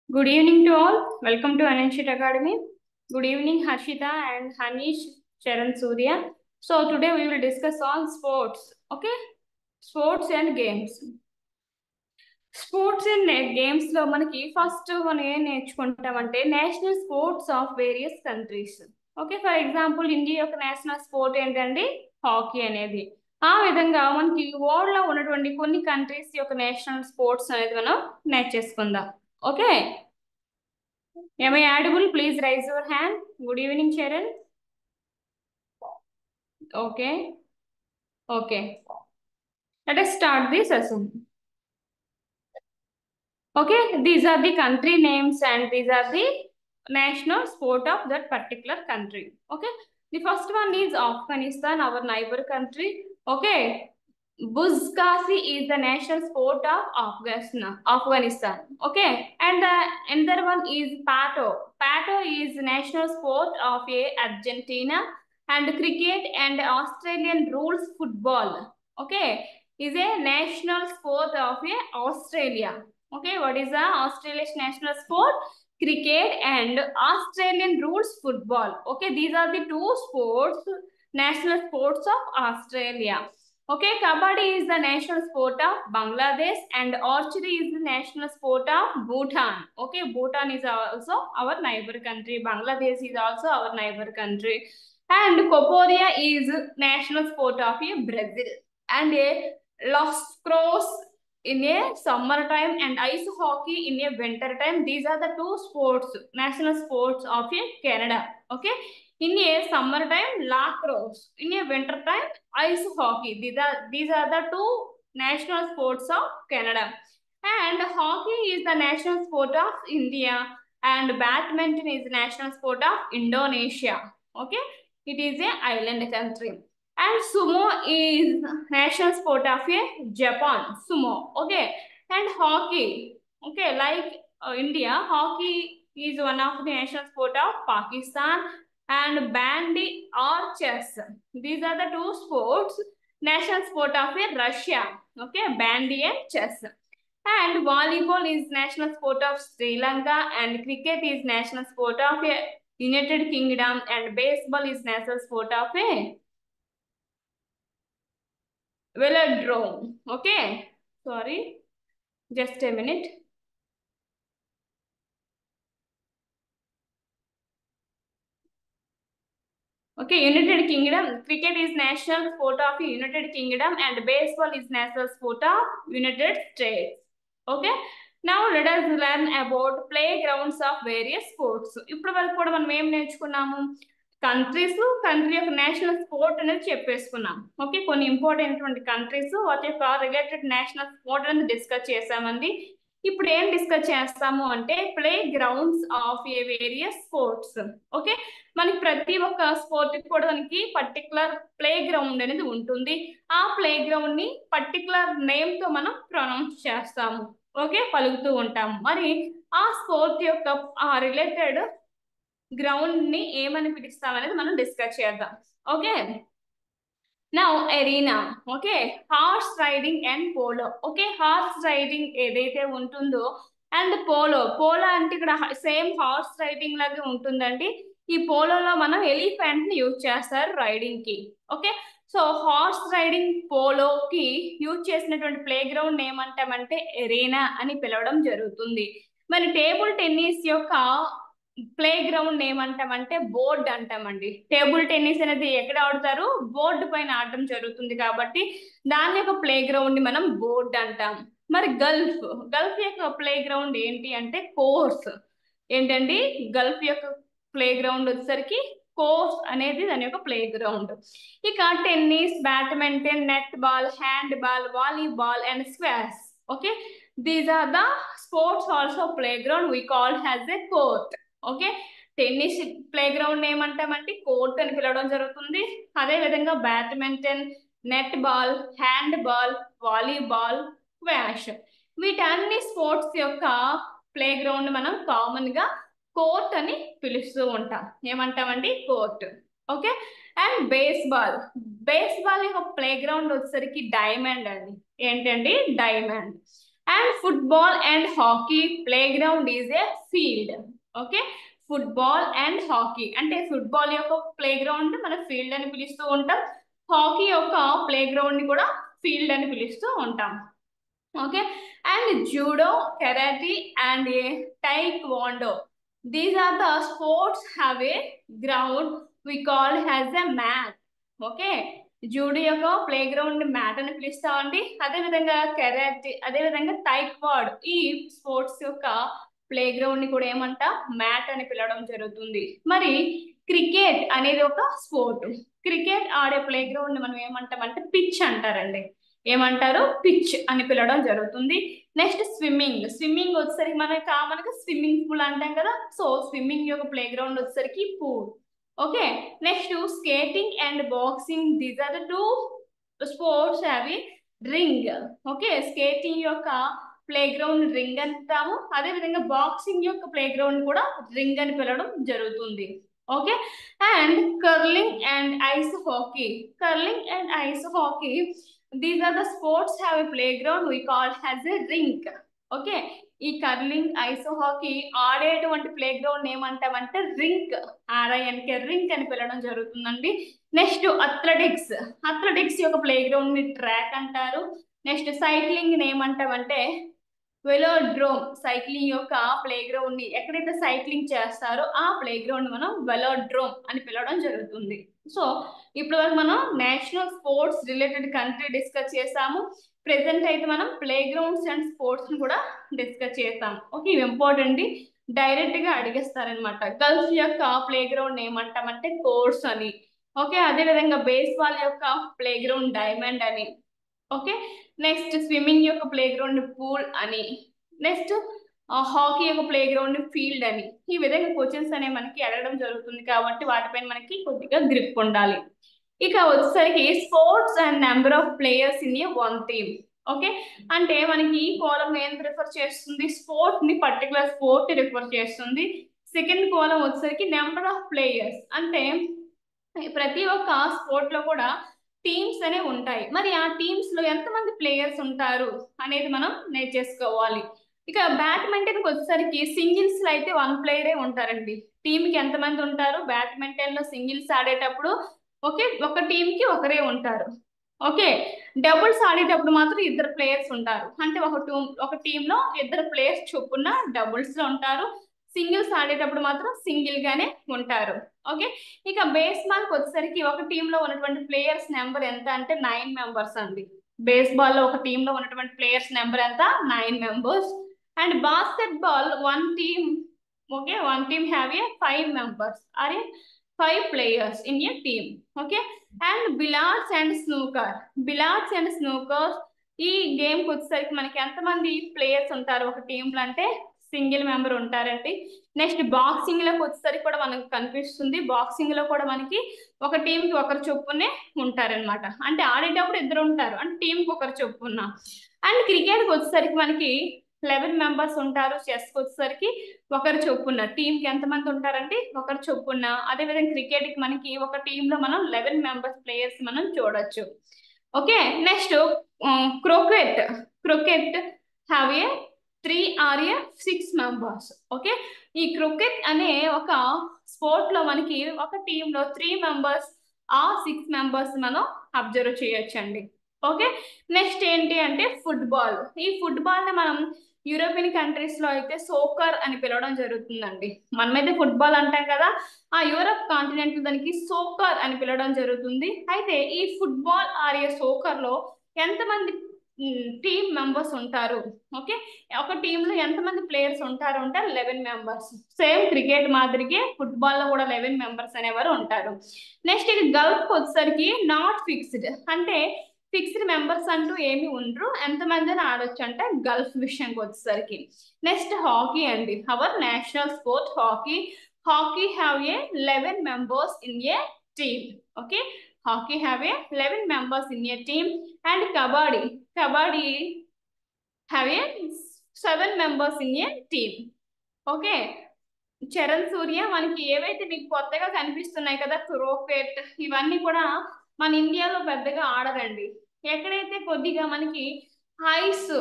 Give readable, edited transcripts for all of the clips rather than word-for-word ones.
Good evening to all. Welcome to Ananshit Academy. Good evening, Harshita and Hanish Charan Surya. So today we will discuss on sports. Okay, sports and games. Sports and games లో మనకి first మనం ఏం నేర్చుకుంటామంటే national sports of various countries. Okay, for example India యొక్క national sport ఏంటండి? Hockey అనేది. ఆ విధంగా మనకి వరల్డ్ లో ఉన్నటువంటి కొన్ని కంట్రీస్ యొక్క నేషనల్ స్పోర్ట్స్ అనేది మనం నేర్చేసుకుందాం. Okay, am I audible? Please raise your hand. Good evening, Sharon. Okay, okay. Let us start the session. Okay, these are the country names and these are the national sport of that particular country. Okay, the first one is Afghanistan, our neighbor country. Okay, Buzkashi is the national sport of Afghanistan. Okay, and the another one is Pato. Pato is national sport of Argentina, and cricket and Australian rules football. Okay, is a national sport of Australia. Okay, what is the Australia's national sport? Cricket and Australian rules football. Okay, these are the two sports, national sports of Australia. Okay, Kabaddi is the national sport of Bangladesh and archery is the national sport of Bhutan. Okay, Bhutan is also our neighbor country. Bangladesh is also our neighbor country. And Coporia is national sport of Brazil. And a lacrosse in a summertime and ice hockey in a winter time. These are the two sports, national sports of Canada. Okay, in a summertime lacrosse, in a winter time ice hockey. These are the two national sports of Canada. And hockey is the national sport of India and badminton is the national sport of Indonesia. Okay, it is a island country. And sumo is national sport of Japan. Sumo. Okay, and hockey. Okay, like India, hockey is one of the national sport of Pakistan and bandy or chess. These are the two sports, national sport of Russia. Okay, bandy and chess. And volleyball is national sport of Sri Lanka and cricket is national sport of United Kingdom and baseball is national sport of velodrome. Okay, sorry, just a minute. Okay, United Kingdom, cricket is national sport of United Kingdom and baseball is national sport of United States. Okay, now let us learn about playgrounds of various sports. ఇప్పుడు వరకు కూడా మనం ఏం నేర్చుకున్నాము? Country యొక్క national sport అనేది చెప్పేసుకున్నాం. Okay, కొన్ని important అయినటువంటి కంట్రీస్ వాటి యొక్క రిలేటెడ్ నేషనల్ స్పోర్ట్ అనేది డిస్కస్ చేసామండి. ఇప్పుడు ఏం డిస్కస్ చేస్తాము అంటే play grounds of A various sports. Okay, మనకి ప్రతి ఒక్క స్పోర్ట్ కూడా మనకి పర్టికులర్ ప్లే గ్రౌండ్ అనేది ఉంటుంది. ఆ ప్లే గ్రౌండ్ ని పర్టికులర్ నేమ్ తో మనం ప్రొనౌన్స్ చేస్తాము. ఓకే, పలుకుతూ ఉంటాము. మరి ఆ స్పోర్ట్ యొక్క ఆ రిలేటెడ్ గ్రౌండ్ ని ఏమని పిలుస్తాం అనేది మనం డిస్కస్ చేద్దాం. Okay, now arena. Okay, horse riding and polo. Okay, horse riding ఏదైతే ఉంటుందో అండ్ పోలో అంటే ఇక్కడ సేమ్ హార్స్ రైడింగ్ లాగే ఉంటుందండి. ఈ పోలోలో మనం ఎలిఫెంట్ ని యూజ్ చేస్తారు రైడింగ్ కి. ఓకే, సో హార్స్ రైడింగ్ పోలోకి యూజ్ చేసినటువంటి ప్లే గ్రౌండ్ ఏమంటామంటే ఎరీనా అని పిలవడం జరుగుతుంది. మరి టేబుల్ టెన్నిస్ యొక్క ప్లే గ్రౌండ్ ఏమంటామంటే బోర్డ్ అంటామండి. టేబుల్ టెన్నిస్ అనేది ఎక్కడ ఆడతారు? బోర్డు పైన ఆడటం జరుగుతుంది కాబట్టి దాని యొక్క ప్లే గ్రౌండ్ ని మనం బోర్డ్ అంటాం. మరి గల్ఫ్ యొక్క ప్లే గ్రౌండ్ ఏంటి అంటే కోర్స్. ఏంటండి? గల్ఫ్ యొక్క ప్లే గ్రౌండ్ వచ్చేసరికి కోర్స్ అనేది దాని యొక్క ప్లే గ్రౌండ్. ఇక tennis, badminton, net ball, hand ball, volleyball and squash. Okay, these are the sports also play ground we called has a court. Okay, tennis play ground ఏమంటామంటే court అని పిలవడం జరుగుతుంది. అదే విధంగా badminton, net ball, hand ball, volleyball, squash వీటన్ని sports యొక్క play ground మనం common గా కోర్ట్ అని పిలుస్తూ ఉంటాం. ఏమంటామండి? కోర్ట్. ఓకే, అండ్ బేస్బాల్ యొక్క ప్లే గ్రౌండ్ వచ్చేసరికి డైమండ్ అండి. ఏంటండి? Diamond. And football and hockey playground is a field. Okay, football and hockey అంటే ఫుట్బాల్ యొక్క ప్లే గ్రౌండ్ మన ఫీల్డ్ అని పిలుస్తూ ఉంటాం, హాకీ యొక్క ప్లే గ్రౌండ్ ని కూడా ఫీల్డ్ అని పిలుస్తూ ఉంటాం. Okay, and judo, karate and taekwondo, these are the sports have a ground we call as a mat. Okay, judo యొక్క ప్లే గ్రౌండ్ మ్యాట్ అని పిలుస్తామండి. అదేవిధంగా కెరాటే, అదేవిధంగా టైక్వాండో, ఈ స్పోర్ట్స్ యొక్క ప్లే గ్రౌండ్ ని కూడా ఏమంట, మ్యాట్ అని పిలవడం జరుగుతుంది. మరి క్రికెట్ అనేది ఒక స్పోర్ట్. క్రికెట్ ఆడే ప్లే గ్రౌండ్ ని మనం ఏమంటామంటే పిచ్ అంటారండి. ఏమంటారు, పిచ్ అని పిలవడం జరుగుతుంది. Next swimming. స్విమ్మింగ్ వచ్చేసరికి మనకి కామన్ గా స్విమ్మింగ్ పూల్ అంటాం కదా, సో స్విమ్మింగ్ యొక్క ప్లే గ్రౌండ్ వచ్చేసరికి pool. Okay, next skating and boxing, these are the two sports have a ring. Okay, skating యొక్క ప్లే గ్రౌండ్ రింగ్ అంటాము, అదే విధంగా బాక్సింగ్ యొక్క ప్లే గ్రౌండ్ కూడా రింగ్ అని పిలవడం జరుగుతుంది. Okay, and curling and ice hockey. Curling and ice hockey, these are the sports have a playground we call as a rink. Okay, ఈ కర్లింగ్, ఐస్ హాకీ ఆడేటువంటి ప్లే గ్రౌండ్ ఏమంటామంటే rink, RINK, rink అని పిలవడం జరుగుతుందండి. Next athletics. Athletics యొక్క play ground ని track అంటారు. Next cycling ఏమంటామంటే వెలోడ్రోమ్. సైక్లింగ్ యొక్క ప్లే గ్రౌండ్ ని, ఎక్కడైతే సైక్లింగ్ చేస్తారో ఆ ప్లే గ్రౌండ్ మనం వెలోడ్రోమ్ అని పిలవడం జరుగుతుంది. సో ఇప్పుడు వరకు మనం national sports related country discuss చేసాము. ప్రెసెంట్ అయితే మనం ప్లే గ్రౌండ్స్ అండ్ స్పోర్ట్స్ ని కూడా డిస్కస్ చేస్తాం. ఓకే, ఇవి ఇంపార్టెంట్, డైరెక్ట్ గా అడిగేస్తారనమాట. గర్ల్స్ యొక్క ప్లే గ్రౌండ్ ఏమంటామంటే కోర్స్ అని. ఓకే, అదే విధంగా బేస్బాల్ యొక్క ప్లే గ్రౌండ్ డైమండ్ అని. ఓకే, నెక్స్ట్ స్విమ్మింగ్ యొక్క ప్లే గ్రౌండ్ పూల్ అని. నెక్స్ట్ హాకీ యొక్క ప్లే గ్రౌండ్ ఫీల్డ్ అని. ఈ విధంగా క్వశ్చన్స్ అనేవి మనకి అడగడం జరుగుతుంది కాబట్టి వాటిపైన మనకి కొద్దిగా గ్రిప్ ఉండాలి. ఇక వచ్చేసరికి sports and number of players in A one team. Okay, అంటే మనకి ఈ కాలం ఏం రిఫర్ చేస్తుంది, స్పోర్ట్ ని, పర్టికులర్ స్పోర్ట్ రిఫర్ చేస్తుంది. సెకండ్ కాలం వచ్చేసరికి నెంబర్ ఆఫ్ ప్లేయర్స్, అంటే ప్రతి ఒక్క స్పోర్ట్ లో కూడా టీమ్స్ అనేవి ఉంటాయి. మరి ఆ టీమ్స్ లో ఎంతమంది ప్లేయర్స్ ఉంటారు అనేది మనం నేర్చేసుకోవాలి. ఇక బ్యాడ్మింటన్ కి వచ్చేసరికి సింగిల్స్ లో అయితే 1 ప్లేయరే ఉంటారండి. టీమ్ కి ఎంతమంది ఉంటారు, బ్యాడ్మింటన్ లో సింగిల్స్ ఆడేటప్పుడు ఓకే ఒక టీమ్ కి ఒకరే ఉంటారు. ఓకే, డబుల్స్ ఆడేటప్పుడు మాత్రం 2 ప్లేయర్స్ ఉంటారు. అంటే ఒక టీమ్ లో 2 ప్లేయర్స్ చొప్పున డబుల్స్ లో ఉంటారు. సింగిల్స్ ఆడేటప్పుడు మాత్రం సింగిల్ గానే ఉంటారు. ఓకే, ఇక బేస్ బాల్ వచ్చేసరికి ఒక టీమ్ లో ఉన్నటువంటి ప్లేయర్స్ నెంబర్ ఎంత అంటే 9 మెంబర్స్ అండి. బేస్ బాల్ లో ఒక టీమ్ లో ఉన్నటువంటి ప్లేయర్స్ నెంబర్ ఎంత, 9 members. And basketball 1 team, okay, 1 team have a 5 members or 5 players in a team. Okay, and billiards and snooker. Billiards and snooker ఈ game కి వచ్చేసరికి మనకి ఎంతమంది ప్లేయర్స్ ఉంటారు ఒక టీమ్ లో అంటే సింగిల్ మెంబర్ ఉంటారండి. నెక్స్ట్ బాక్సింగ్ లోకి వచ్చేసరికి కూడా మనకు కనిపిస్తుంది. బాక్సింగ్ లో కూడా మనకి ఒక టీం కి ఒకరు చొప్పునే ఉంటారనమాట. అంటే ఆడేటప్పుడు 2 ఉంటారు, అంటే టీం కి ఒకరు చొప్పున. అండ్ క్రికెట్ కి వచ్చేసరికి మనకి 11 మెంబర్స్ ఉంటారు. చెస్ కి వచ్చేసరికి ఒకరు చొప్పున. టీం కి ఎంతమంది ఉంటారంటే ఒకరు చొప్పున. అదేవిధంగా క్రికెట్ కి మనకి ఒక టీమ్ లో మనం 11 మెంబర్స్ ప్లేయర్స్ మనం చూడొచ్చు. Okay, next cricket. Cricket have a 3 or 6 members. Okay, ఈ క్రికెట్ అనే ఒక స్పోర్ట్ లో మనకి ఒక టీమ్ లో 3 మెంబర్స్ ఆ 6 మెంబర్స్ మనం అబ్జర్వ్ చేయొచ్చండి. ఓకే, నెక్స్ట్ ఏంటి అంటే ఫుట్బాల్. ఈ ఫుట్బాల్ ని మనం యూరోపియన్ కంట్రీస్ లో అయితే సోకర్ అని పిలవడం జరుగుతుందండి. మనమైతే ఫుట్బాల్ అంటాం కదా, ఆ యూరప్ కాంటినెంట్ దానికి సోకర్ అని పిలవడం జరుగుతుంది. అయితే ఈ ఫుట్బాల్ ఆర్ సోకర్ లో ఎంతమంది టీమ్ మెంబర్స్ ఉంటారు? ఓకే, ఒక టీమ్ లో ఎంతమంది ప్లేయర్స్ ఉంటారు అంటే 11 మెంబర్స్. సేమ్ క్రికెట్ మాదిరిగే ఫుట్బాల్ లో కూడా 11 మెంబర్స్ అనేవారు ఉంటారు. నెక్స్ట్ ఇది గల్ఫ్ వచ్చేసరికి నాట్ ఫిక్స్డ్, అంటే ఫిక్స్డ్ మెంబర్స్ అంటూ ఏమి ఉండరు, ఎంతమంది అని ఆడొచ్చు అంటే గల్ఫ్ విషయంకి వచ్చేసరికి. నెక్స్ట్ హాకీ అండి, our national sport hockey. Hockey have a 11 members in a team. Okay, hockey have a 11 members in a team. And kabaddi. Kabaddi have a 7 members in a team. Okay, Charan Surya మనకి ఏవైతే మీకు కొత్తగా కనిపిస్తున్నాయి కదా cricket, ఇవన్నీ కూడా మన ఇండియాలో పెద్దగా ఆడరండి. ఎక్కడైతే కొద్దిగా మనకి ఐస్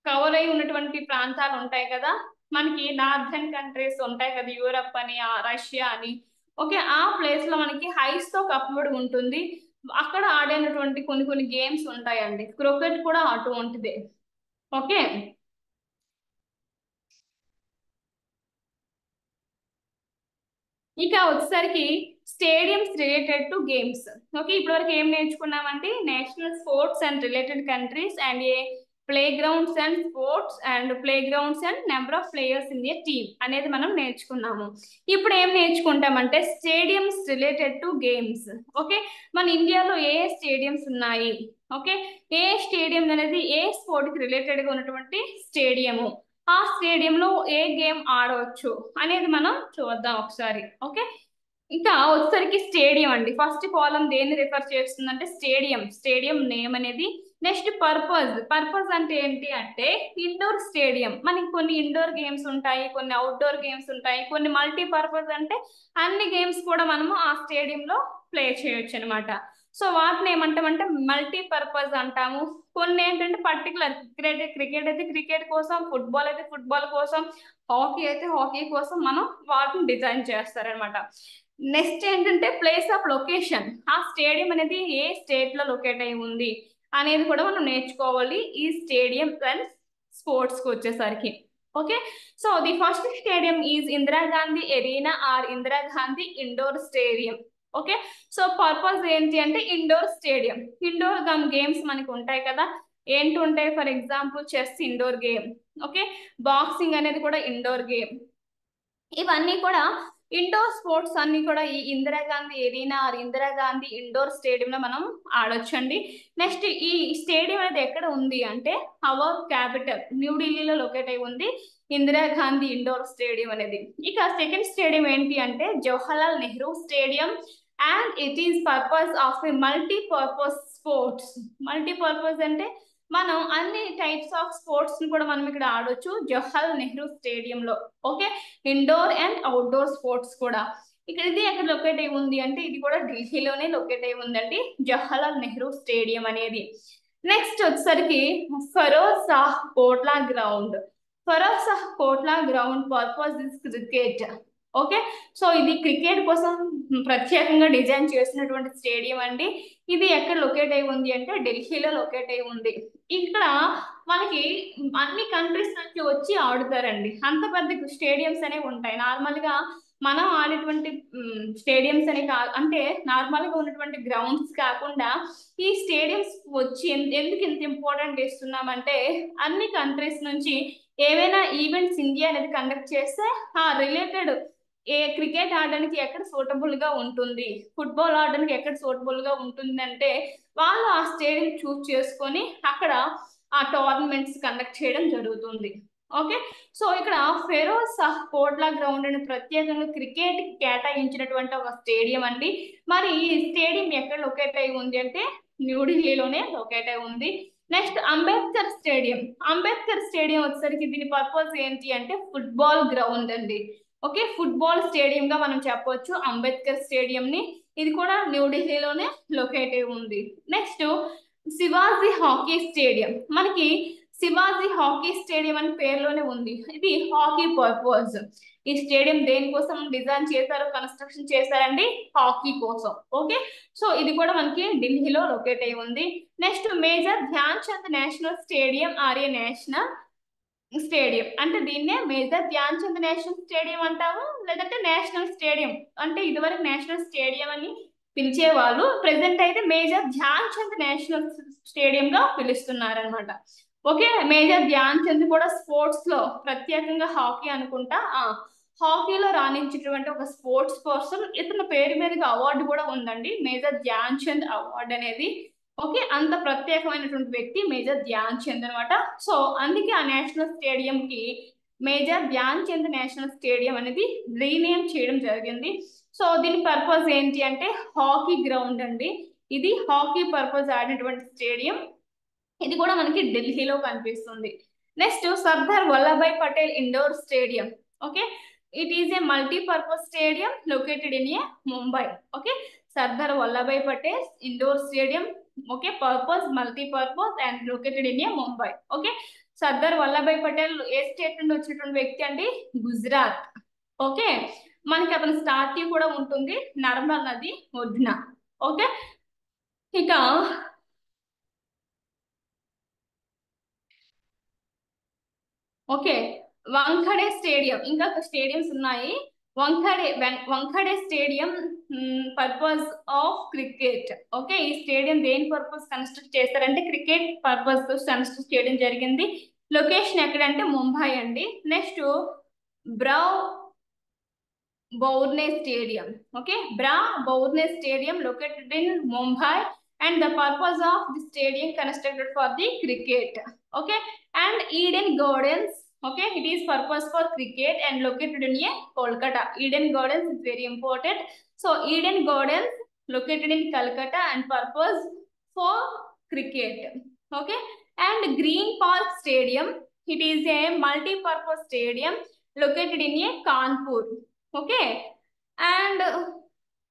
కవర్ అయి ఉన్నటువంటి ప్రాంతాలు ఉంటాయి కదా, మనకి నార్థన్ కంట్రీస్ ఉంటాయి కదా, యూరప్ అని రష్యా అని. ఓకే, ఆ ప్లేస్ లో మనకి హైస్ తో కప్పబడి ఉంటుంది. అక్కడ ఆడేటటువంటి కొన్ని కొన్ని గేమ్స్ ఉంటాయండి. క్రికెట్ కూడా అటువంటిదే. ఓకే, ఇక వచ్చేసరికి stadiums related to games. Okay, ఇప్పటివరకు ఏం నేర్చుకున్నామంటే national sports and related countries and ఏ play grounds and sports and play grounds and number of players in a team అనేది మనం నేర్చుకున్నాము. ఇప్పుడు ఏం నేర్చుకుంటామంటే స్టేడియంస్ రిలేటెడ్ టు గేమ్స్. ఓకే, మన ఇండియాలో ఏ స్టేడియంస్ ఉన్నాయి, ఓకే, ఏ స్టేడియం అనేది ఏ స్పోర్ట్ కి రిలేటెడ్ గా ఉన్నటువంటి స్టేడియము, ఆ స్టేడియంలో ఏ గేమ్ ఆడవచ్చు అనేది మనం చూద్దాం ఒకసారి. ఓకే, ఇంకా వచ్చేసరికి స్టేడియం అండి. ఫస్ట్ కాలం దేన్ని రిఫర్ చేస్తుందంటే స్టేడియం, స్టేడియం నేమ్ అనేది. నెక్స్ట్ పర్పస్, పర్పస్ అంటే ఏంటి అంటే ఇండోర్ స్టేడియం. మనకి కొన్ని ఇండోర్ గేమ్స్ ఉంటాయి, కొన్ని అవుట్డోర్ గేమ్స్ ఉంటాయి, కొన్ని మల్టీ పర్పస్ అంటే అన్ని గేమ్స్ కూడా మనము ఆ స్టేడియంలో ప్లే చేయొచ్చు అనమాట. సో వాటిని ఏమంటామంటే మల్టీ పర్పస్ అంటాము. కొన్ని ఏంటంటే పర్టికులర్ క్రికెట్, క్రికెట్ అయితే క్రికెట్ కోసం, ఫుట్బాల్ అయితే ఫుట్బాల్ కోసం, హాకీ అయితే హాకీ కోసం మనం వాటిని డిజైన్ చేస్తారనమాట. నెక్స్ట్ ఏంటంటే ప్లేస్ ఆఫ్ లొకేషన్, ఆ స్టేడియం అనేది ఏ స్టేట్ లో లొకేట్ అయి ఉంది అనేది కూడా మనం నేర్చుకోవాలి ఈ స్టేడియం అండ్ స్పోర్ట్స్ కి వచ్చేసరికి. Okay, so the first stadium is Indira Gandhi arena or Indira Gandhi indoor stadium. Okay, so purpose ఏంటి అంటే ఇండోర్ స్టేడియం. ఇండోర్ గేమ్స్ మనకి ఉంటాయి కదా, ఏంటి ఉంటాయి, for example chess indoor game, okay, boxing అనేది కూడా ఇండోర్ గేమ్. ఇవన్నీ కూడా ఇండోర్ స్పోర్ట్స్ అన్ని కూడా ఈ Indira Gandhi arena or Indira Gandhi indoor stadium లో మనం ఆడొచ్చండి. నెక్స్ట్ ఈ స్టేడియం అనేది ఎక్కడ ఉంది అంటే అవర్ క్యాపిటల్ న్యూఢిల్లీలో లొకేట్ అయి ఉంది ఇందిరాగాంధీ ఇండోర్ స్టేడియం అనేది. ఇక సెకండ్ స్టేడియం ఏంటి అంటే Jawaharlal Nehru stadium and it is purpose of A multipurpose sports. Multipurpose అంటే మనం అన్ని టైప్స్ ఆఫ్ స్పోర్ట్స్ ని కూడా మనం ఇక్కడ ఆడొచ్చు జవహర్లాల్ నెహ్రూ స్టేడియం లో. Okay, indoor and outdoor sports కూడా. ఇక్కడ ఇది ఎక్కడ లొకేట్ అయి ఉంది అంటే ఇది కూడా ఢిల్లీలోనే లొకేట్ అయి ఉందండి జవహర్లాల్ నెహ్రూ స్టేడియం అనేది. నెక్స్ట్ వచ్చేసరికి Feroz Shah Kotla ground. Feroz Shah Kotla ground purpose is cricket. Okay, so ఇది క్రికెట్ కోసం ప్రత్యేకంగా డిజైన్ చేసినటువంటి స్టేడియం అండి. ఇది ఎక్కడ లొకేట్ అయి ఉంది అంటే ఢిల్లీలో లొకేట్ అయి ఉంది. ఇక్కడ మనకి అన్ని కంట్రీస్ నుంచి వచ్చి ఆడుతారండి. అంత పెద్ద స్టేడియంస్ అనేవి ఉంటాయి. నార్మల్ గా మనం ఆడేటువంటి స్టేడియంస్ అని అంటే నార్మల్ గా ఉన్నటువంటి గ్రౌండ్స్ కాకుండా ఈ స్టేడియంస్ వచ్చి ఎందుకు ఇంత ఇంపార్టెంట్ ఇస్తున్నామంటే అన్ని కంట్రీస్ నుంచి ఏవైనా ఈవెంట్స్ ఇండియా అనేది కండక్ట్ చేస్తే ఆ రిలేటెడ్ క్రికెట్ ఆడడానికి ఎక్కడ సూటబుల్ గా ఉంటుంది, ఫుట్బాల్ ఆడడానికి ఎక్కడ సూటబుల్ గా ఉంటుంది అంటే వాళ్ళు ఆ స్టేడియం చూస్ చేసుకొని అక్కడ ఆ టోర్నమెంట్స్ కండక్ట్ చేయడం జరుగుతుంది. ఓకే, సో ఇక్కడ ఫెరోజ్ షాహ్ కోట్లా గ్రౌండ్ అని ప్రత్యేకంగా క్రికెట్ కి కేటాయించినటువంటి ఒక స్టేడియం అండి. మరి ఈ స్టేడియం ఎక్కడ లొకేట్ అయి ఉంది అంటే న్యూఢిల్లీలోనే లొకేట్ అయి ఉంది. Next Ambedkar stadium. Ambedkar stadium వచ్చేసరికి దీని పర్పస్ ఏంటి అంటే ఫుట్బాల్ గ్రౌండ్ అండి. ఓకే, ఫుట్బాల్ స్టేడియం గా మనం చెప్పొచ్చు అంబేద్కర్ స్టేడియం ని. ఇది కూడా న్యూఢిల్లీలోనే లొకేట్ అయి ఉంది. Next Shivaji hockey stadium. మనకి శివాజీ హాకీ స్టేడియం అని పేరులోనే ఉంది, ఇది హాకీ పర్పస్. ఈ స్టేడియం దేనికోసం డిజైన్ చేశారు, కన్స్ట్రక్షన్ చేశారండి, హాకీ కోసం. ఓకే, సో ఇది కూడా మనకి ఢిల్లీలో లొకేట్ అయి ఉంది. Next major Dhyan Chand national stadium or a national stadium అంటే దీన్నే major Dhyan Chand national stadium అంటాము, లేదంటే నేషనల్ స్టేడియం అంటే ఇదివరకు నేషనల్ స్టేడియం అని పిలిచేవాళ్ళు, ప్రెసెంట్ అయితే major Dhyan Chand national stadium గా పిలుస్తున్నారు అనమాట. ఓకే, మేజర్ ధ్యాన్ చంద్ కూడా స్పోర్ట్స్ లో ప్రత్యేకంగా హాకీ అనుకుంటా హాకీలో రాణించేటువంటి ఒక స్పోర్ట్స్ పర్సన్. ఇతని పేరు మీదుగా అవార్డు కూడా ఉందండి, మేజర్ ధ్యాన్ చంద్ అవార్డు అనేది. ఓకే, అంత ప్రత్యేకమైనటువంటి వ్యక్తి మేజర్ ధ్యాన్ చంద్ అనమాట. సో అందుకే ఆ నేషనల్ స్టేడియం కి major Dhyan Chand national stadium అనేది రీనేమ్ చేయడం జరిగింది. సో దీని పర్పస్ ఏంటి అంటే హాకీ గ్రౌండ్ అండి. ఇది హాకీ పర్పస్ ఆడినటువంటి స్టేడియం. ఇది కూడా మనకి ఢిల్లీలో కనిపిస్తుంది. Next Sardar Vallabhbhai Patel indoor stadium. Okay, it is a multipurpose stadium located in a Mumbai. Okay, Sardar Vallabhbhai Patel indoor stadium, okay, purpose multipurpose and located in a Mumbai. Okay, Sardar Vallabhbhai Patel a state నుండి వచ్చినటువంటి వ్యక్తి అండి? గుజరాత్. ఓకే, మనకి అతని స్టాట్యూ కూడా ఉంటుంది నర్మదా నది ఒడ్డున. ఓకే, ఇక ఓకే, వంఖడే స్టేడియం, ఇంకా స్టేడియంస్ ఉన్నాయి. Wankhede stadium purpose of cricket. Okay, ఈ స్టేడియం దేని పర్పస్ కన్స్ట్రక్ట్ చేస్తారంటే క్రికెట్ పర్పస్ కన్స్ట్రక్ట్ చేయడం జరిగింది. లొకేషన్ ఎక్కడంటే ముంబై అండి. Next Brabourne stadium. Okay, Brabourne stadium located in Mumbai and the purpose of the stadium constructed for the cricket. Okay, and Eden Gardens. Okay, it is purpose for cricket and located in Kolkata. Eden Gardens is very important. So Eden Gardens located in Calcutta and purpose for cricket. Okay, and Green Park Stadium. It is a multi-purpose stadium located in Kanpur. Okay, and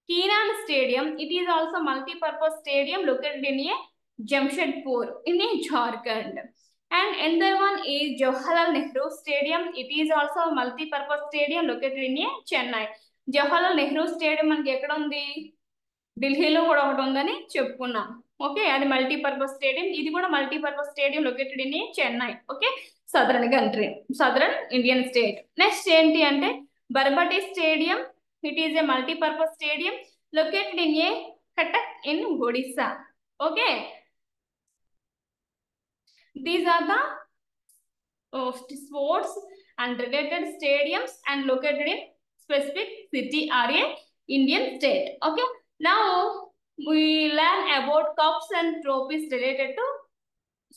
Keenan Stadium, it is also multi-purpose stadium located in Jamshedpur in Jharkhand. And another one is Jawaharlal Nehru Stadium. It is also a multi-purpose stadium located in Chennai. Jawaharlal Nehru Stadium మనకి ఎక్కడ ఉంది? ఢిల్లీలో కూడా ఒకటి ఉందని చెప్పుకున్నాం. Okay, అది multipurpose stadium. ఇది కూడా multipurpose stadium located in Chennai. Okay, southern country, southern Indian state. Next ఏంటి అంటే Barabati stadium. It is a multipurpose stadium located in Cuttack in Odisha. Okay, these are the sports and related stadiums and located in specific city or a Indian state. Okay, now we learn about cups and trophies related to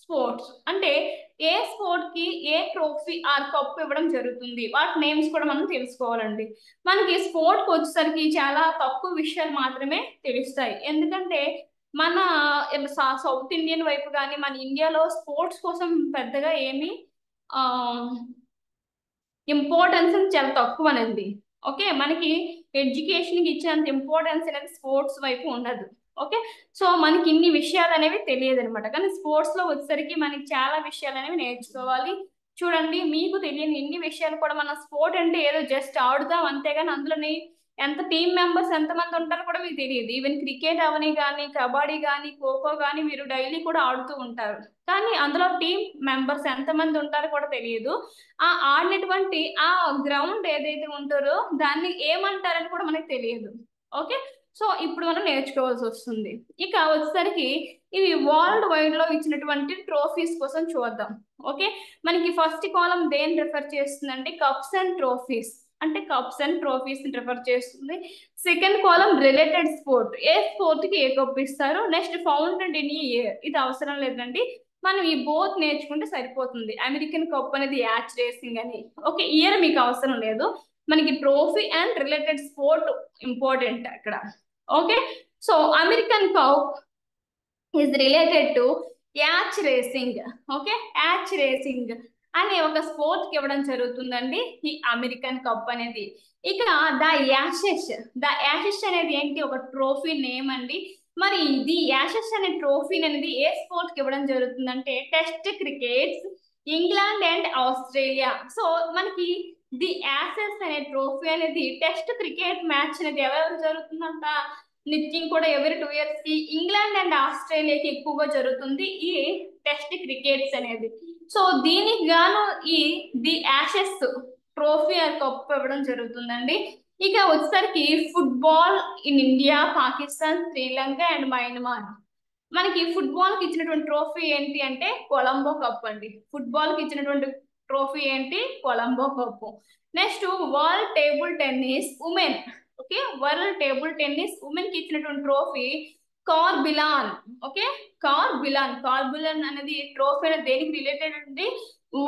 sports. అంటే ఏ sport కి ఏ trophy or cup ఇవ్వడం జరుగుతుంది, వాటి names కూడా మనం తెలుసుకోవాలండి. మనకి sport కి వచ్చేసరికి చాలా తక్కువ విషయాలు మాత్రమే తెలుస్తాయి. ఎందుకంటే మన సౌత్ ఇండియన్ వైపు కానీ మన ఇండియాలో స్పోర్ట్స్ కోసం పెద్దగా ఏమి ఇంపార్టెన్స్ చాలా తక్కువనండి. ఓకే, మనకి ఎడ్యుకేషన్కి ఇచ్చినంత ఇంపార్టెన్స్ అనేది స్పోర్ట్స్ వైపు ఉండదు. ఓకే, సో మనకి ఇన్ని విషయాలు అనేవి తెలియదు అనమాట. కానీ స్పోర్ట్స్ లో వచ్చేసరికి మనకి చాలా విషయాలు అనేవి నేర్చుకోవాలి. చూడండి, మీకు తెలియని ఇన్ని విషయాలు కూడా, మన స్పోర్ట్ అంటే ఏదో జస్ట్ ఆడుతాం అంతేగాని అందులోని ఎంత టీమ్ మెంబర్స్ ఎంతమంది ఉంటారో కూడా మీకు తెలియదు. ఈవెన్ క్రికెట్ అవని కానీ, కబడ్డీ కానీ, ఖోఖో కానీ మీరు డైలీ కూడా ఆడుతూ ఉంటారు, కానీ అందులో టీమ్ మెంబర్స్ ఎంతమంది ఉంటారో కూడా తెలియదు. ఆ ఆడినటువంటి ఆ గ్రౌండ్ ఏదైతే ఉంటారో దాన్ని ఏమంటారని కూడా మనకు తెలియదు. ఓకే, సో ఇప్పుడు మనం నేర్చుకోవాల్సి వస్తుంది. ఇక వచ్చేసరికి ఇవి వరల్డ్ వైడ్ లో ఇచ్చినటువంటి ట్రోఫీస్ కోసం చూద్దాం. ఓకే, మనకి ఫస్ట్ కాలం దేని రిఫర్ చేస్తుందంటే కప్స్ అండ్ ట్రోఫీస్, అంటే కప్స్ అండ్ ట్రోఫీస్ రిఫర్ చేస్తుంది. సెకండ్ కాలం రిలేటెడ్ స్పోర్ట్, ఏ స్పోర్ట్ కి ఏ కప్ ఇస్తారు. నెక్స్ట్ ఫౌండెడ్ ఇన్ ఇయర్, ఇది అవసరం లేదండి, మనం ఈ బోత్ నేర్చుకుంటే సరిపోతుంది. అమెరికన్ కప్ అనేది యాచ్ రేసింగ్ అని. ఓకే, ఇయర్ మీకు అవసరం లేదు, మనకి trophy and related sport important అక్కడ. Okay, so American cup is related to yacht racing. Okay, yacht racing అనే ఒక స్పోర్ట్ కి ఇవ్వడం జరుగుతుందండి ఈ అమెరికన్ కప్ అనేది. ఇక ద యాషెస్ అనేది ఏంటి, ఒక ట్రోఫీ నేమ్ అండి. మరి ఇది యాషెస్ అనే ట్రోఫీ అనేది ఏ స్పోర్ట్ కి ఇవ్వడం జరుగుతుందంటే test crickets, England and Australia. So మనకి ది యాషెస్ అనే ట్రోఫీ అనేది టెస్ట్ క్రికెట్ మ్యాచ్ అనేది ఎవరెవరు జరుగుతుందంట, నిత్యం కూడా ఎవరి 2 years కి ఇంగ్లాండ్ అండ్ ఆస్ట్రేలియాకి ఎక్కువగా జరుగుతుంది ఈ టెస్ట్ క్రికెట్స్ అనేది. సో దీనికి గాను ఈ the Ashes trophy or cup ఇవ్వడం జరుగుతుందండి. ఇక వచ్చేసరికి football in India, Pakistan, Sri Lanka and Myanmar. మనకి ఫుట్బాల్ కి ఇచ్చినటువంటి ట్రోఫీ ఏంటి అంటే కొలంబో కప్ అండి. ఫుట్బాల్ కి ఇచ్చినటువంటి ట్రోఫీ ఏంటి, Colombo cup. Next world table tennis women. Okay, world table tennis women కి ఇచ్చినటువంటి ట్రోఫీ కార్బిలాన్. ఓకే, కార్బిలాన్ అనేది ట్రోఫీ అనేది దేనికి రిలేటెడ్ అండి,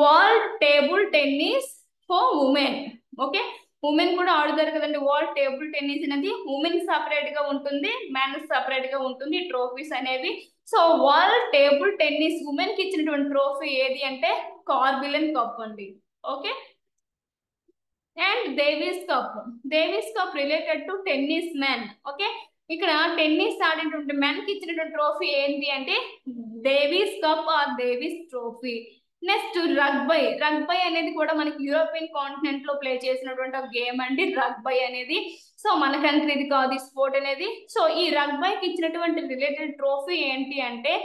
world table tennis for women. Okay, women కూడా ఆడుతారు కదండి. వరల్డ్ టేబుల్ టెన్నిస్ అనేది ఉమెన్ సపరేట్ గా ఉంటుంది, మెన్ సపరేట్ గా ఉంటుంది ట్రోఫీస్ అనేవి. So world table tennis women కి ఇచ్చినటువంటి ట్రోఫీ ఏది అంటే కార్బిలన్ కప్ అండి. Okay, and Davis cup related to tennis men. Okay, ఇక్కడ టెన్నిస్ ఆడేటువంటి మెన్ కి ఇచ్చినటువంటి ట్రోఫీ ఏంటి అంటే Davis cup or Davis trophy. Next rugby అనేది కూడా మనకి యూరోపియన్ కాంటినెంట్ లో ప్లే చేసినటువంటి ఒక గేమ్ అండి రగ్బై అనేది. సో మన కంట్రీది కాదు ఈ స్పోర్ట్ అనేది. సో ఈ రగ్బైకి ఇచ్చినటువంటి రిలేటెడ్ ట్రోఫీ ఏంటి అంటే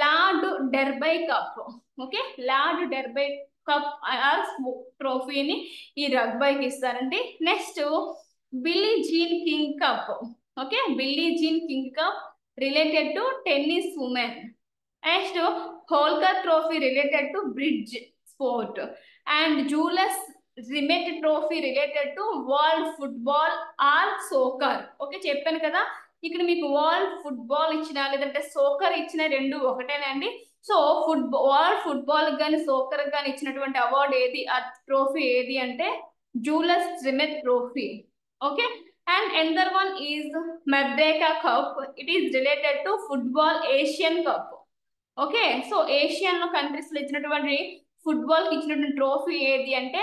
Lord Derby cup. Okay, Lord Derby cup or ట్రోఫీని ఈ రగ్బైకి ఇస్తారండి. Next Billie Jean King cup. Okay, Billie Jean King cup related to tennis women. Next Holkar trophy related to bridge sport and Jules Rimet trophy related to world football or soccer. Okay, చెప్పాను కదా ఇక్కడ మీకు world football ఇచ్చిన లేదంటే soccer ఇచ్చిన రెండు ఒకటేనండి. So world football కానీ సోకర్ కానీ ఇచ్చినటువంటి అవార్డు ఏది, ఆ ట్రోఫీ ఏది అంటే Jules Rimet trophy. Okay, and another one is Merdeka Cup. It is related to football Asian Cup. Okay, so Asian countries లో ఇచ్చినటువంటి ఫుట్బాల్ కి ఇచ్చినటువంటి ట్రోఫీ ఏది అంటే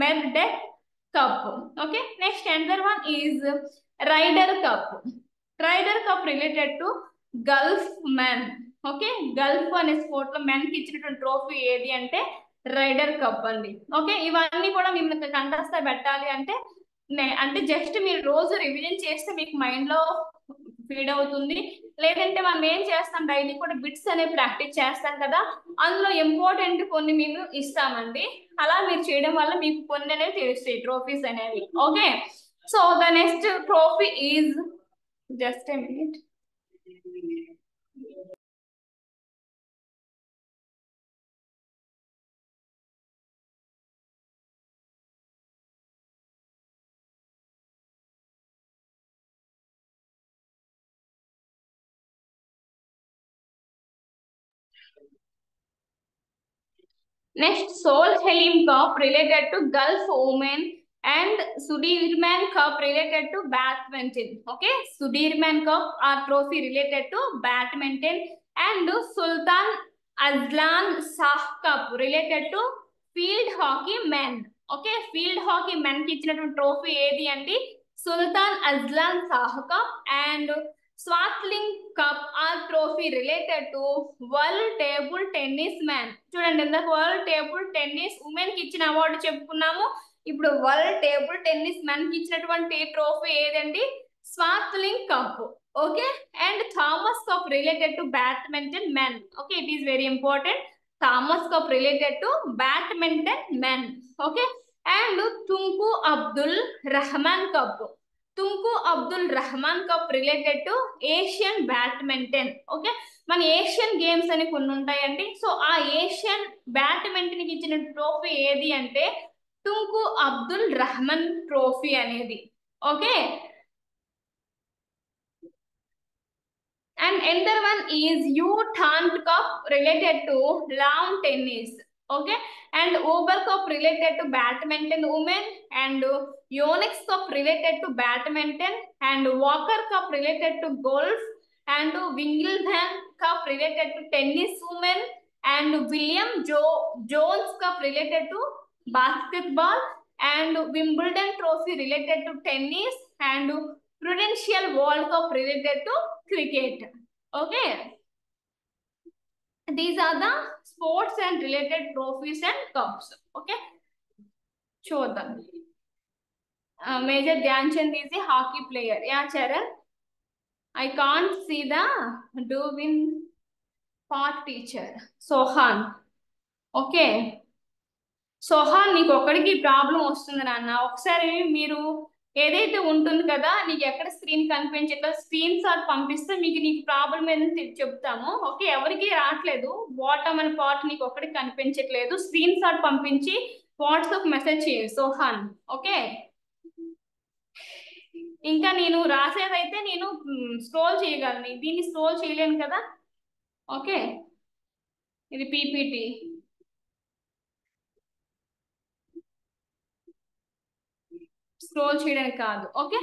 Merdeka cup. Okay, next another one is Ryder cup. Ryder cup related to golf men. Okay, golf అనే sport లో men కి ఇచ్చినటువంటి ట్రోఫీ ఏది అంటే రైడర్ కప్ అండి. ఓకే, ఇవన్నీ కూడా మిమ్మల్ని కంఠస్థ పెట్టాలి అంటే జస్ట్ మీరు రోజు రివిజన్ చేస్తే మీకు మైండ్ లో ఫీడ్ అవుతుంది. లేదంటే మనం ఏం చేస్తాం డైలీ కూడా బిట్స్ అనేవి ప్రాక్టీస్ చేస్తాం కదా, అందులో ఇంపార్టెంట్ కొన్ని మేము ఇస్తామండి. అలా మీరు చేయడం వల్ల మీకు కొన్ని అనేవి తెలుస్తాయి ట్రోఫీస్ అనేవి. Okay, so the next trophy is just a minute. Next, Sol Halim Cup related to Gulf women and Sudirman Cup related to badminton. Okay, Sudirman Cup or trophy related to badminton and Sultan Azlan Shah Cup related to field hockey men. Okay, field hockey men ki ichinaటువంటి trophy ఏది అంటే Sultan Azlan Shah Cup and Swartling Cup or trophy related to World Table Tennis Man. చూడండి ఇందాక world table tennis women కి ఇచ్చిన award చెప్పుకున్నాము. ఇప్పుడు world table tennis men కి ఇచ్చినటువంటి ట్రోఫీ ఏదండి Swaythling cup. Okay, and Thomas cup related to badminton men. Okay, it is very important. Thomas cup related to badminton men. Okay, and Tunku Abdul Rahman cup. Tunku Abdul Rahman cup related to Asian badminton. Okay, మన Asian games అని కొన్ని ఉంటాయండి. So ఆ Asian badminton కి ఇచ్చిన trophy ఏది అంటే తుంకు Abdul Rahman trophy అనేది. Okay, and another one is U-Tant Cup related to lawn tennis. Okay, and Uber Cup related to badminton women and Yonex Cup related to badminton and Walker Cup related to golf and Wimbledon Cup related to tennis women and William Jones Cup related to basketball and Wimbledon Trophy related to tennis and Prudential World Cup related to cricket. Okay, these are the sports and related trophies and cups. Okay, show them. Major Dhyan Chand is a hockey player. Yeah, Charan, I can't see the do-win part teacher Sohan. Okay, Sohan నీకు ఒక్కడికి problem వస్తుంది నాన్న. ఒకసారి మీరు ఏదైతే ఉంటుంది కదా నీకు ఎక్కడ స్క్రీన్ కనిపించట్లేదు స్క్రీన్ షాట్ పంపిస్తే నీకు ప్రాబ్లం ఏదని చెప్తాము. ఓకే, ఎవరికి రావట్లేదు బాటమ్ అనే పార్ట్ నీకు ఒక్కడికి కనిపించట్లేదు స్క్రీన్ షాట్ పంపించి వాట్సాప్ మెసేజ్ చేయి సోహాన్. ఓకే, ఇంకా నేను రాసేదైతే నేను స్క్రోల్ చేయగలను, దీన్ని స్క్రోల్ చేయలేను కదా. ఓకే, ఇది పీపీటీ. స్క్రోల్ చేయడానికి కాదు. ఓకే,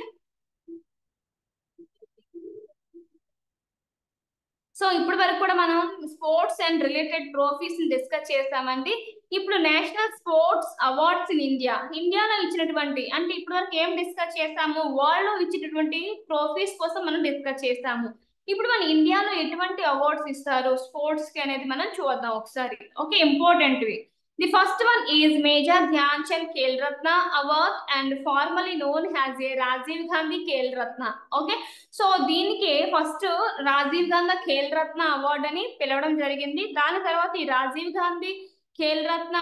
సో ఇప్పటి వరకు కూడా మనం స్పోర్ట్స్ అండ్ రిలేటెడ్ ట్రోఫీస్ ని డిస్కస్ చేసామండి. ఇప్పుడు నేషనల్ స్పోర్ట్స్ అవార్డ్స్ ఇన్ ఇండియాలో ఇచ్చినటువంటి అంటే ఇప్పటి వరకు ఏం డిస్కస్ చేసాము వరల్డ్ లో ఇచ్చినటువంటి ట్రోఫీస్ కోసం మనం డిస్కస్ చేసాము. ఇప్పుడు మన ఇండియాలో ఎటువంటి అవార్డ్స్ ఇస్తారు స్పోర్ట్స్ కి అనేది మనం చూద్దాం ఒకసారి. ఓకే, ఇంపార్టెంట్వి. The first one is major Dhyan Chand Khel Ratna award and formally known has a Rajiv Gandhi Khel Ratna. Okay, so దీనికి ఫస్ట్ రాజీవ్ గాంధీ ఖేల్ రత్న అవార్డ్ అని పిలవడం జరిగింది. దాని తర్వాత ఈ రాజీవ్ గాంధీ ఖేల్ రత్న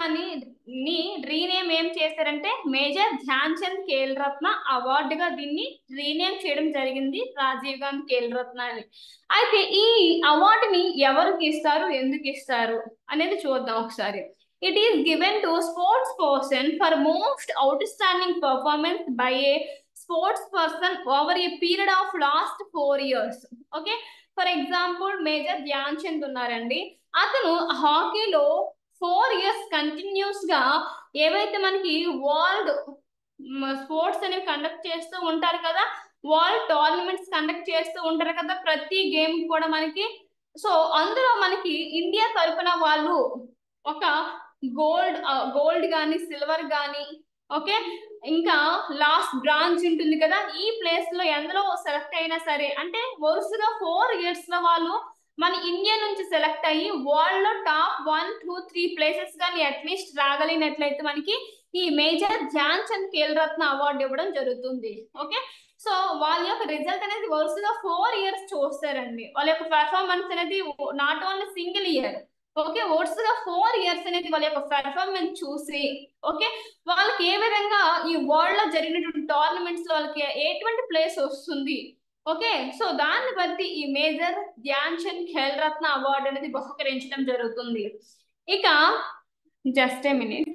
ని రీనేమ్ ఏం చేశారంటే మేజర్ ధ్యాన్ చంద్ ఖేల్ రత్న అవార్డుగా దీన్ని రీనేమ్ చేయడం జరిగింది, రాజీవ్ గాంధీ ఖేల్ రత్న అని. అయితే ఈ అవార్డుని ఎవరికి ఇస్తారు, ఎందుకు ఇస్తారు అనేది చూద్దాం ఒకసారి. It is given to sports person for most out standing performance by A sports person over a period of last 4 years. Okay, for example major Dhyan Chand ఉన్నారండి, అతను హాకీలో 4 years కంటిన్యూస్ గా ఏవైతే మనకి వరల్డ్ స్పోర్ట్స్ అనేవి కండక్ట్ చేస్తూ ఉంటారు కదా, వరల్డ్ టోర్నమెంట్స్ కండక్ట్ చేస్తూ ఉంటారు కదా ప్రతి గేమ్ కూడా మనకి. సో అందులో మనకి ఇండియా తరపున వాళ్ళు ఒక గోల్డ్ కానీ సిల్వర్ కానీ, ఓకే, ఇంకా లాస్ట్ బ్రాంజ్ ఉంటుంది కదా, ఈ ప్లేస్ లో ఎందులో సెలెక్ట్ అయినా సరే అంటే వరుసగా 4 years లో వాళ్ళు మన ఇండియా నుంచి సెలెక్ట్ అయ్యి వరల్డ్ లో టాప్ 1, 2, 3 ప్లేసెస్ కానీ అట్లీస్ట్ రాగలిగినట్లయితే మనకి ఈ మేజర్ ధ్యాన్ చంద్ ఖేల్ రత్న అవార్డు ఇవ్వడం జరుగుతుంది. ఓకే, సో వాళ్ళ యొక్క రిజల్ట్ అనేది వరుసగా 4 years చూస్తారండి. వాళ్ళ యొక్క పెర్ఫార్మెన్స్ అనేది not only single year, okay, వరుసగా 4 years అనేది వాళ్ళ యొక్క పెర్ఫార్మెన్స్ చూసి, ఓకే, వాళ్ళకి ఏ విధంగా ఈ వరల్డ్ లో జరిగినటువంటి టోర్నమెంట్స్ లో వాళ్ళకి ఎటువంటి ప్లేస్ వస్తుంది, ఓకే, సో దాన్ని బట్టి ఈ మేజర్ ధ్యాన్ చంద్ ఖేల్ రత్న అవార్డు అనేది బహుకరించడం జరుగుతుంది. ఇక just a minute.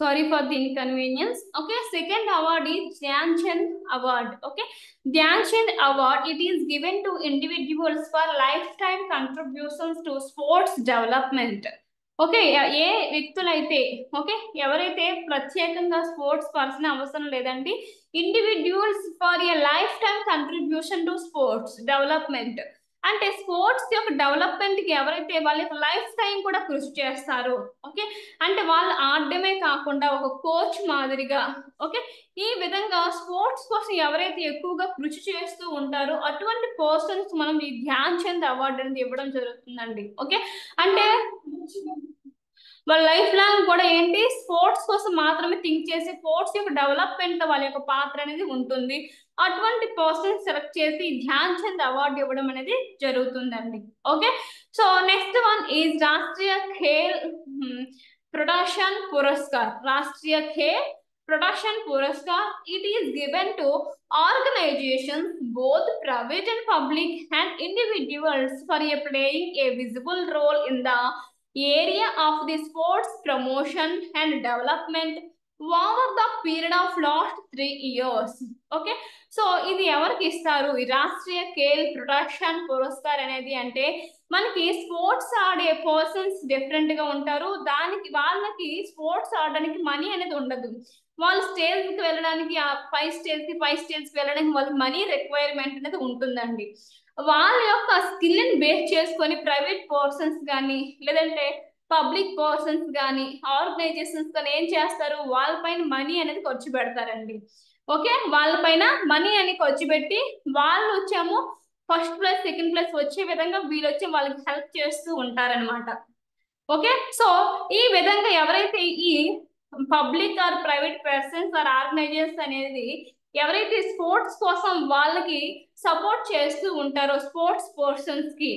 Sorry for the inconvenience. Okay, second award is Dhyan Chand Award. Okay, Dhyan Chand Award, it is given to individuals for lifetime contributions to sports development. Okay, ఏ వ్యక్తులైతే, okay, ఎవరైతే ప్రత్యేకంగా sports person అవసరం లేదండి, individuals for a life time contribution to sports development అంటే sports యొక్క development కి ఎవరైతే వాళ్ళ యొక్క లైఫ్ టైం కూడా కృషి చేస్తారో, ఓకే, అంటే వాళ్ళు ఆడడమే కాకుండా ఒక కోచ్ మాదిరిగా, ఓకే, ఈ విధంగా స్పోర్ట్స్ కోసం ఎవరైతే ఎక్కువగా కృషి చేస్తూ ఉంటారో అటువంటి పర్సన్స్ మనం ఈ ధ్యాన్ చంద్ అవార్డు అనేది ఇవ్వడం జరుగుతుందండి. ఓకే, అంటే వాళ్ళ లైఫ్ లాంగ్ కూడా ఏంటి స్పోర్ట్స్ కోసం మాత్రమే థింక్ చేసి స్పోర్ట్స్ యొక్క డెవలప్మెంట్ వాళ్ళ యొక్క పాత్ర అనేది ఉంటుంది. అటువంటి పర్సన్ సెలెక్ట్ చేసి ధ్యాన్ చంద్ అవార్డు ఇవ్వడం అనేది జరుగుతుందండి. Okay, so next one is Rashtriya Khel production Puraskar. Rashtriya Khel production Puraskar, it is given to organizations both private and public and individuals for playing a visible role in the area of the sports promotion and development over the period of last 3 years. Okay, so ఇది ఎవరికి ఇస్తారు ఈ Rashtriya Khel production పురస్కార్ అనేది అంటే మనకి sports ఆడే persons different గా ఉంటారు, దానికి వాళ్ళకి స్పోర్ట్స్ ఆడడానికి మనీ అనేది ఉండదు, వాళ్ళు స్టేజ్ కి వెళ్ళడానికి ఆ 5 స్టేజ్ కి వెళ్ళడానికి వాళ్ళకి మనీ రిక్వైర్మెంట్ అనేది ఉంటుందండి. వాళ్ళ యొక్క స్కిల్ ని బేస్ చేసుకొని ప్రైవేట్ పర్సన్స్ కానీ లేదంటే పబ్లిక్ పర్సన్స్ కానీ ఆర్గనైజేషన్స్ కానీ ఏం చేస్తారు, వాళ్ళపైన మనీ అనేది ఖర్చు పెడతారండి. ఓకే, వాళ్ళపైన మనీ అని ఖర్చు పెట్టి వాళ్ళు వచ్చాము ఫస్ట్ ప్లేస్ సెకండ్ ప్లేస్ వచ్చే విధంగా వీళ్ళు వచ్చి వాళ్ళకి హెల్ప్ చేస్తూ ఉంటారనమాట. ఓకే, సో ఈ విధంగా ఎవరైతే ఈ public or private persons or organisations అనేది ఎవరైతే స్పోర్ట్స్ కోసం వాళ్ళకి సపోర్ట్ చేస్తూ ఉంటారో స్పోర్ట్స్ పర్సన్స్ కి,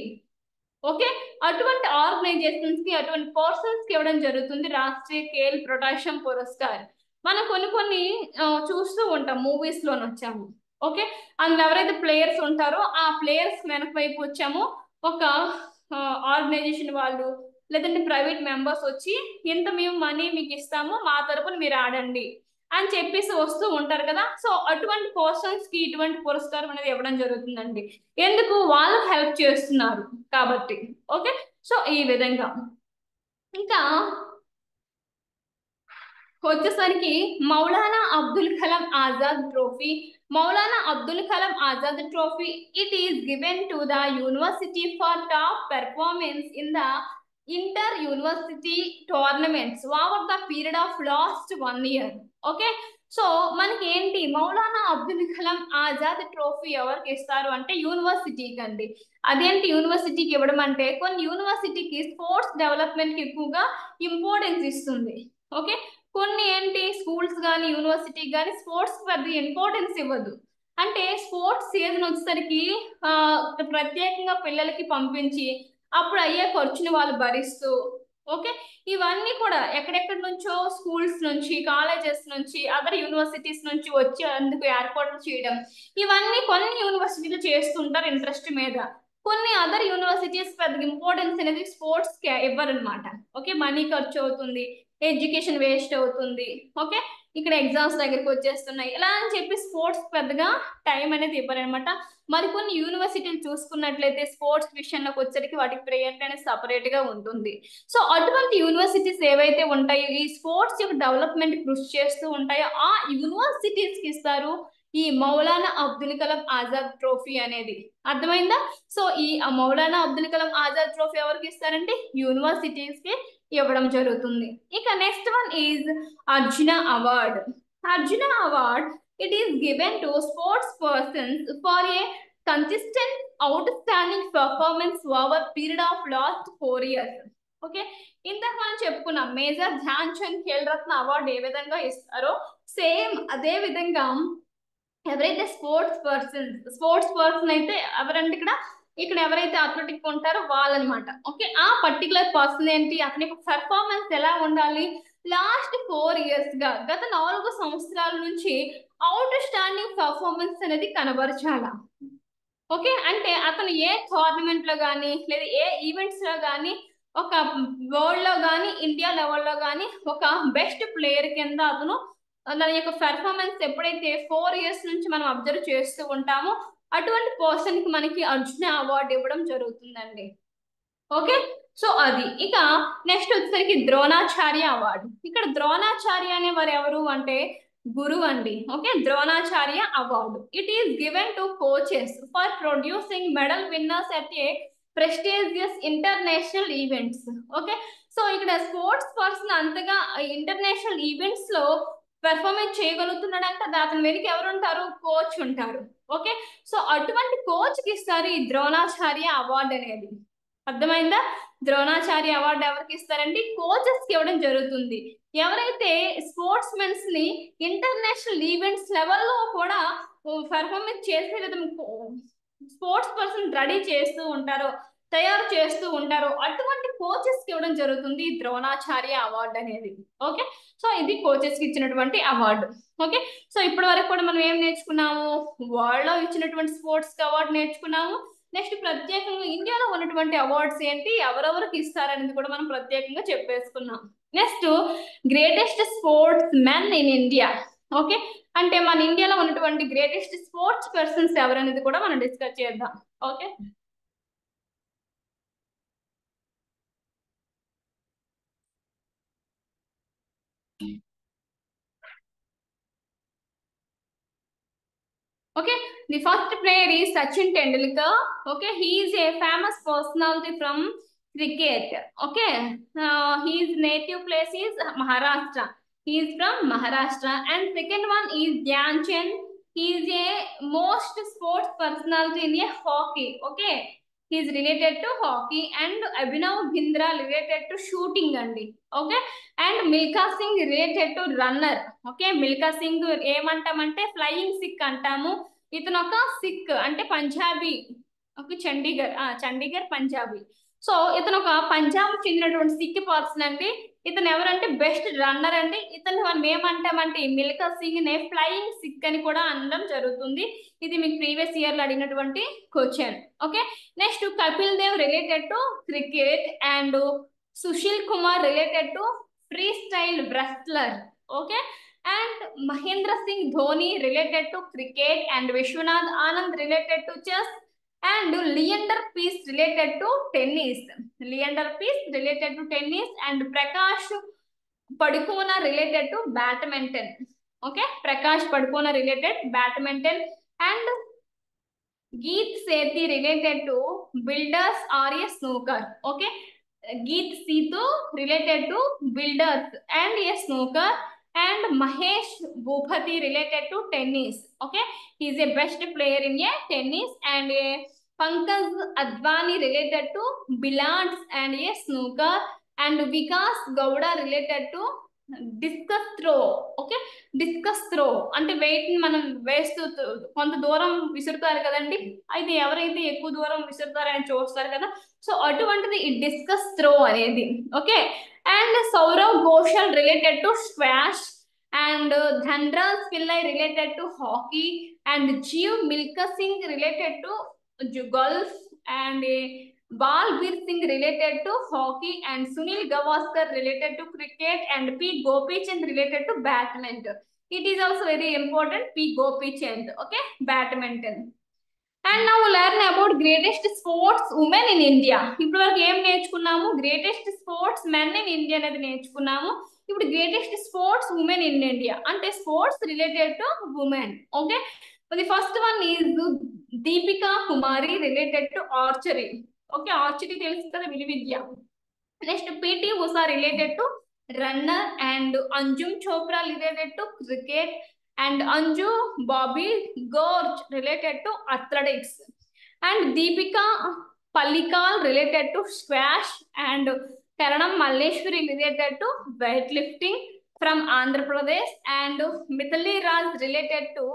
ఓకే, అటువంటి ఆర్గనైజేషన్స్ కి అటువంటి పర్సన్స్ కి ఇవ్వడం జరుగుతుంది రాష్ట్రీయ ఖేల్ ప్రొడక్షన్ పురస్కార్. మనం కొన్ని చూస్తూ ఉంటాం మూవీస్ లోని వచ్చాము, ఓకే, అందులో ఎవరైతే ప్లేయర్స్ ఉంటారో ఆ ప్లేయర్స్ వెనక వైపు వచ్చాము ఒక ఆర్గనైజేషన్ వాళ్ళు లేదంటే ప్రైవేట్ మెంబర్స్ వచ్చి ఇంత మేము మనీ మీకు ఇస్తాము మా తరపున మీరు ఆడండి అని చెప్పేసి వస్తూ ఉంటారు కదా. సో అటువంటి పర్సన్స్ కి ఇటువంటి పురస్కారం అనేది ఇవ్వడం జరుగుతుందండి, ఎందుకు వాళ్ళకి హెల్ప్ చేస్తున్నారు కాబట్టి. ఓకే, సో ఈ విధంగా ఇంకా వచ్చేసరికి Maulana Abdul Kalam Azad trophy. Maulana Abdul Kalam Azad trophy it is given to the university for top performance in the inter university tournaments over the period of last 1 year. Okay, so మనకి ఏంటి మౌలానా అబ్దుల్ కలాం ఆజాద్ ట్రోఫీ ఎవరికి ఇస్తారు అంటే యూనివర్సిటీకి అండి. అదేంటి యూనివర్సిటీకి ఇవ్వడం అంటే కొన్ని యూనివర్సిటీకి స్పోర్ట్స్ డెవలప్మెంట్ కి ఎక్కువగా ఇంపార్టెన్స్ ఇస్తుంది. ఓకే, కొన్ని ఏంటి స్కూల్స్ కానీ యూనివర్సిటీకి కానీ స్పోర్ట్స్ పెద్ద ఇంపార్టెన్స్ ఇవ్వదు. అంటే స్పోర్ట్స్ సీజన్ వచ్చేసరికి ప్రత్యేకంగా పిల్లలకి పంపించి అప్పుడు అయ్యే ఖర్చుని వాళ్ళు భరిస్తూ, ఓకే, ఇవన్నీ కూడా ఎక్కడెక్కడి నుంచో స్కూల్స్ నుంచి కాలేజెస్ నుంచి అదర్ యూనివర్సిటీస్ నుంచి వచ్చి అందుకు ఏర్పాట్లు చేయడం, ఇవన్నీ కొన్ని యూనివర్సిటీలు చేస్తుంటారు ఇంట్రెస్ట్ మీద. కొన్ని అదర్ యూనివర్సిటీస్ పెద్ద ఇంపార్టెన్స్ అనేది స్పోర్ట్స్ కి ఇవ్వరనమాట. ఓకే, మనీ ఖర్చు అవుతుంది, ఎడ్యుకేషన్ వేస్ట్ అవుతుంది. ఓకే, ఇక్కడ ఎగ్జామ్స్ దగ్గరికి వచ్చేస్తున్నాయి ఇలా అని చెప్పి స్పోర్ట్స్ పెద్దగా టైం అనేది ఇవ్వరనమాట. మరికొన్ని యూనివర్సిటీలు చూసుకున్నట్లయితే స్పోర్ట్స్ విషయంలోకి వచ్చరికి వాటికి ప్రేయర్ అనేది సపరేట్ గా ఉంటుంది. సో అటువంటి యూనివర్సిటీస్ ఏవైతే ఉంటాయో ఈ స్పోర్ట్స్ యొక్క డెవలప్మెంట్ కృషి చేస్తూ ఉంటాయో ఆ యూనివర్సిటీస్ కి ఇస్తారు ఈ మౌలానా అబ్దుల్ కలాం ఆజాద్ ట్రోఫీ అనేది. అర్థమైందా? సో ఈ మౌలానా అబ్దుల్ కలాం ఆజాద్ ట్రోఫీ ఎవరికి ఇస్తారంటే యూనివర్సిటీస్ కి ఇవ్వడం జరుగుతుంది. ఇక next one is Arjuna award. Arjuna award it is given to sports persons for a consistent out standing performance over period of last 4 years. Okay, ఇంతకు మనం చెప్పుకున్నాం మేజర్ ధ్యాన్ చంద్ ఖేల్ రత్న అవార్డు ఏ విధంగా ఇస్తారో సేమ్ అదే విధంగా ఎవరైతే స్పోర్ట్స్ పర్సన్ అయితే ఎవరంటే ఇక్కడ ఎవరైతే అథ్లెటిక్ ఉంటారో వాళ్ళనమాట. ఓకే, ఆ పర్టికులర్ పర్సన్ ఏంటి అతని పెర్ఫార్మెన్స్ ఎలా ఉండాలి లాస్ట్ 4 years గా గత 4 సంవత్సరాల నుంచి అవుట్ స్టాండింగ్ పర్ఫార్మెన్స్ అనేది కనబరచాల. ఓకే, అంటే అతను ఏ టోర్నమెంట్ లో కానీ లేదా ఏ ఈవెంట్స్ లో కానీ ఒక వరల్డ్ లో కానీ ఇండియా లెవెల్లో కానీ ఒక బెస్ట్ ప్లేయర్ కింద అతను దాని యొక్క పెర్ఫార్మెన్స్ ఎప్పుడైతే 4 years నుంచి మనం అబ్జర్వ్ చేస్తూ ఉంటామో అటువంటి పర్సన్ కి మనకి అర్జున అవార్డు ఇవ్వడం జరుగుతుందండి. ఓకే, సో అది. ఇక నెక్స్ట్ వచ్చేసరికి ద్రోణాచార్య అవార్డు. ఇక్కడ ద్రోణాచార్య అనే వారు ఎవరు అంటే గురువు అండి. Okay, Dronacharya award it is given to coaches for producing medal winners at a prestigious international events. Okay, so ఇక్కడ స్పోర్ట్స్ పర్సన్ అంతగా ఇంటర్నేషనల్ ఈవెంట్స్ లో పెర్ఫార్మెన్స్ చేయగలుగుతున్నాడంటే అతని వెనుక ఎవరు ఉంటారు? కోచ్ ఉంటారు. ఓకే, సో అటువంటి కోచ్ కి ఇస్తారు ఈ ద్రోణాచార్య అవార్డు అనేది. అర్థమైందా? ద్రోణాచార్య అవార్డు ఎవరికి ఇస్తారంటే కోచెస్ కి ఇవ్వడం జరుగుతుంది. ఎవరైతే స్పోర్ట్స్ మెన్స్ ని ఇంటర్నేషనల్ ఈవెంట్స్ లెవెల్లో కూడా పెర్ఫార్మెన్స్ చేసే విధంగా స్పోర్ట్స్ పర్సన్ రెడీ చేస్తూ ఉంటారో తయారు చేస్తూ ఉంటారో అటువంటి కోచెస్ కి ఇవ్వడం జరుగుతుంది ఈ ద్రోణాచార్య అవార్డు అనేది. ఓకే, సో ఇది కోచెస్ కి ఇచ్చినటువంటి అవార్డు. ఓకే, సో ఇప్పటి వరకు కూడా మనం ఏం నేర్చుకున్నాము? వరల్డ్ లో ఇచ్చినటువంటి స్పోర్ట్స్ కి అవార్డు నేర్చుకున్నాము. నెక్స్ట్ ప్రత్యేకంగా ఇండియాలో ఉన్నటువంటి అవార్డ్స్ ఏంటి ఎవరెవరికి ఇస్తారనేది కూడా మనం ప్రత్యేకంగా చెప్పేసుకున్నాం. Next greatest sports men in India. Okay, అంటే మన ఇండియాలో ఉన్నటువంటి గ్రేటెస్ట్ స్పోర్ట్స్ పర్సన్స్ ఎవరనేది కూడా మనం డిస్కస్ చేద్దాం. Okay, okay, the first player is Sachin Tendulkar. Okay, he is a famous personality from cricket. Okay, his native place is Maharashtra. He is from Maharashtra. And second one is Dhyan Chand. He is a most sports personality in a hockey. Okay, he is related to hockey. And Abhinav Bindra related to shooting andi. Okay, and Milkha Singh related to runner. Okay, Milkha Singh ఏమంటామంటే flying sick అంటాము. ఇతను ఒక sick అంటే Punjabi. Okay, Chandigarh Punjabi. So ఇతను ఒక పంజాబ్ చెందినటువంటి sick person అండి. ఇతను ఎవరంటే బెస్ట్ రన్నర్ అండి. ఇతను మనం ఏమంటామంటే మిల్కా సింగ్ నే ఫ్లయింగ్ సిక్ అని కూడా అనడం జరుగుతుంది. ఇది మీకు ప్రీవియస్ ఇయర్ లో అడిగినటువంటి question. Okay, next Kapil Dev related to cricket and Sushil Kumar related to freestyle wrestler. Okay, and Mahendra Singh Dhoni related to cricket and Vishwanath Anand related to chess And Leander Peace related to tennis. Leander Peace related to tennis, and Prakash Padukona related to badminton. Okay, Prakash Padukona related badminton, and Geet Sethi related to builders or a snooker. Okay, Geet Setu related to builders and a snooker, and Mahesh Bhupati related to tennis. Okay, he is a best player in a tennis, and a Pankaj Advani related to billiards and a snooker, and Vikas Gowda related to discus throw. Okay, discus throw అంటే wait ని మనం వేస్తూ కొంత దూరం విసురుతారు కదండి, అయితే ఎవరైతే ఎక్కువ దూరం విసురుతారని చూస్తారు కదా, సో అటువంటిది ఈ డిస్కస్ త్రో అనేది. Okay, and Saurav Ghosal related to squash, and Dhanraj Pillay related to hockey, and Jeev Milkha Singh related to golf, and Balbir Singh related to hockey, and Sunil Gavaskar related to cricket, and P. Gopichand related to badminton. It is also very important, P. Gopichand. Okay, badminton. And now learn about greatest sports women in India. ఇప్పుడు వరకు ఏం నేర్చుకున్నాము? Greatest sports men in India అనేది నేర్చుకున్నాము. ఇప్పుడు greatest sports women in India అంటే sports related to women. Okay, the first one is Deepika Kumari related to archery. Okay, archery తెలుసు కదా, విలువిద్య. Next PT Usha related to runner, and Anjum Chopra related to cricket, and Anju Bobby Gorge related to athletics, and Deepika Pallikal related to squash, and Karanam Malleshwari related to weightlifting from Andhra Pradesh, and Mithili Raj related to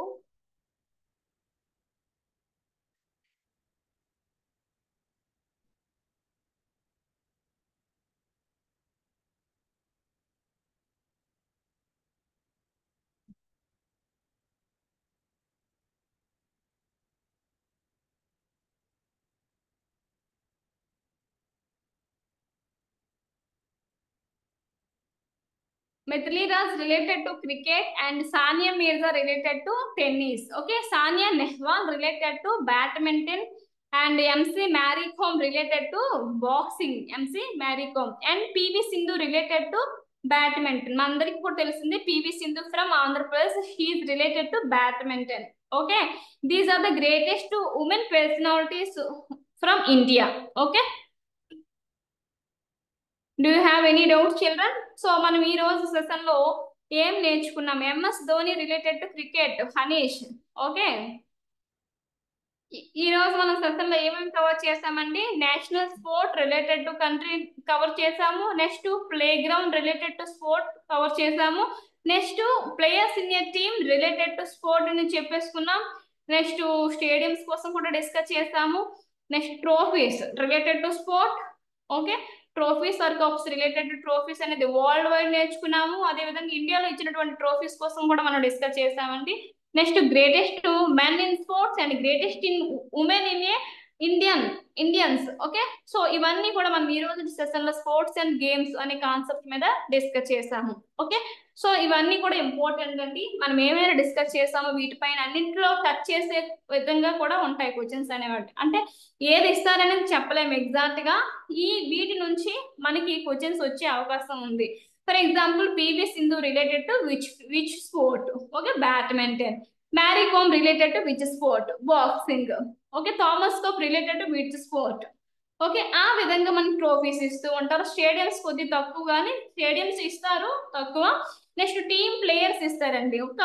Mithili Raj related to cricket, and Sania Mirza related to tennis. Okay, Sania Nehwal related to badminton, and MC Mary Kom related to boxing. MC Mary Kom, and PV Sindhu related to badminton. మనందరికి కూడా తెలిసింది PV Sindhu from Andhra Pradesh. He is related to badminton. Okay, these are the greatest women personalities from India. Okay, do you have any doubt children? So మనం ఈ రోజు session లో ఏం నేర్చుకున్నాం? MS Dhoni related to cricket, Hanish. Okay, ఈ రోజు మనం session లో ఏమేమి కవర్ చేసామండి? National sport related to country cover చేసాము. Next play ground related to sport cover చేసాము. Next players in a team related to sport అని చెప్పేసుకున్నాం. నెక్స్ట్ స్టేడియంస్ కోసం కూడా డిస్కస్ చేసాము. Next trophies related to sport. Okay, trophies or cups related to trophies అనేది worldwide నేర్చుకున్నాము. అదేవిధంగా ఇండియాలో ఇచ్చినటువంటి ట్రోఫీస్ కోసం కూడా మనం డిస్కస్ చేసామండి. Next greatest men in sports and greatest in women in a Indians. Okay, so ఇవన్నీ కూడా మనం ఈ రోజు సెషన్ లో స్పోర్ట్స్ అండ్ గేమ్స్ అనే కాన్సెప్ట్ మీద డిస్కస్ చేసాము. ఓకే, సో ఇవన్నీ కూడా ఇంపార్టెంట్ అండి. మనం ఏమైనా డిస్కస్ చేసామో వీటిపైన అన్నింటిలో టచ్ చేసే విధంగా కూడా ఉంటాయి క్వశ్చన్స్ అనేవాటి. అంటే ఏది ఇస్తారనేది చెప్పలేము ఎగ్జాక్ట్ గా. వీటి నుంచి మనకి క్వశ్చన్స్ వచ్చే అవకాశం ఉంది. For example PV Sindhu related to which sport? Okay, badminton. Mary Kom related to which sport? Boxing. Okay, Thomas Cup related to which sport? Okay, ఆ విధంగా మనకి ట్రోఫీస్ ఇస్తూ ఉంటారు. స్టేడియంస్ కొద్ది తక్కువ, కానీ స్టేడియంస్ ఇస్తారు తక్కువ. నెక్స్ట్ టీమ్ ప్లేయర్స్ ఇస్తారండి. ఒక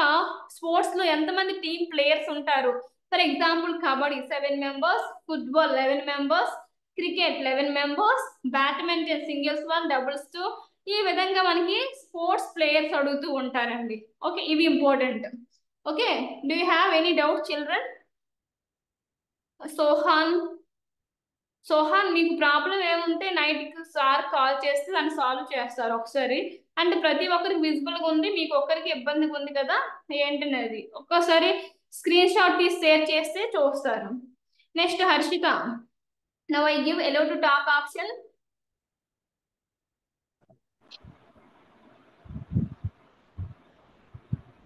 స్పోర్ట్స్ లో ఎంతమంది టీమ్ ప్లేయర్స్ ఉంటారు? For example kabaddi 7 members, football 11 members, cricket 11 members, badminton singles 1, doubles 2. ఈ విధంగా మనకి స్పోర్ట్స్ ప్లేయర్స్ అడుగుతూ ఉంటారండి. ఓకే, ఇవి important. Okay, do you have any doubt children? Sohan మీకు ప్రాబ్లం ఏముంటే నైట్కి సార్ కాల్ చేస్తే దాన్ని సాల్వ్ చేస్తారు ఒకసారి. అంటే ప్రతి ఒక్కరికి విజిబుల్ గా ఉంది, మీకు ఒక్కరికి ఇబ్బందిగా ఉంది కదా ఏంటనేది ఒక్కసారి స్క్రీన్ షాట్ తీసి షేర్ చేస్తే చూస్తారు. Next Harshita, now I give allow to talk option.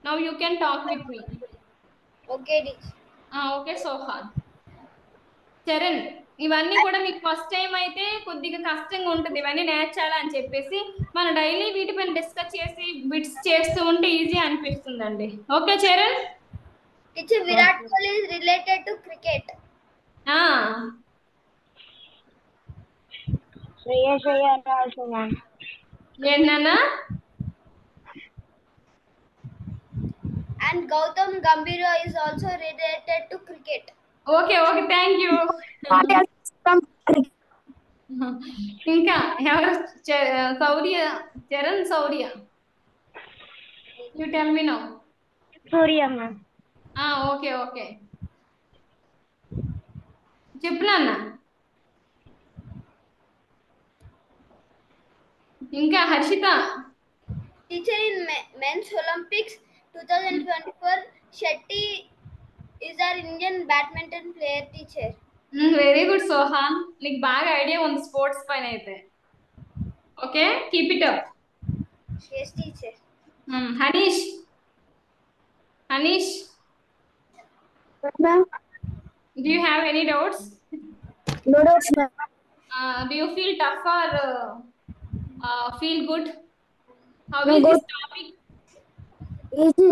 Now you can talk with me. Okay, Okay, Sohan. Charan, ఇవన్నీ కూడా మీకు ఫస్ట్ టైం అయితే కొద్దిగా కష్టంగా ఉంటుంది ఇవన్నీ నేర్చాలా అని చెప్పేసి మనం డైలీ వీటిపైన డిస్కస్ చేసి బిట్స్ చేస్తూ ఉంటే ఈజీ అనిపిస్తుందండి. Okay Charan? Teacher, Virat Kohli is related to cricket. Shreyas Iyer also, ma'am. ఏంటన్నా? And Gautam Gambhir is also related to cricket. Okay okay, thank you. ఇంకా ఎవరు? Shaurya, Charan Shaurya. You tell me now. Surya, ma'am. Okay okay, చెప్పు నాన్న. ఇంకా Harshita. Teacher, in men's Olympics 2024, Shetty is our Indian badminton player, teacher. Very good Sohan, నీకు బాగా idea ఉంది sports పైన అయితే. Okay, keep it up. Yes, teacher. Hanish. Hanish, Ma'am. do you have any doubts? No doubts, ma'am. Do you feel tough or feel good? How No, is this good. topic? Easy.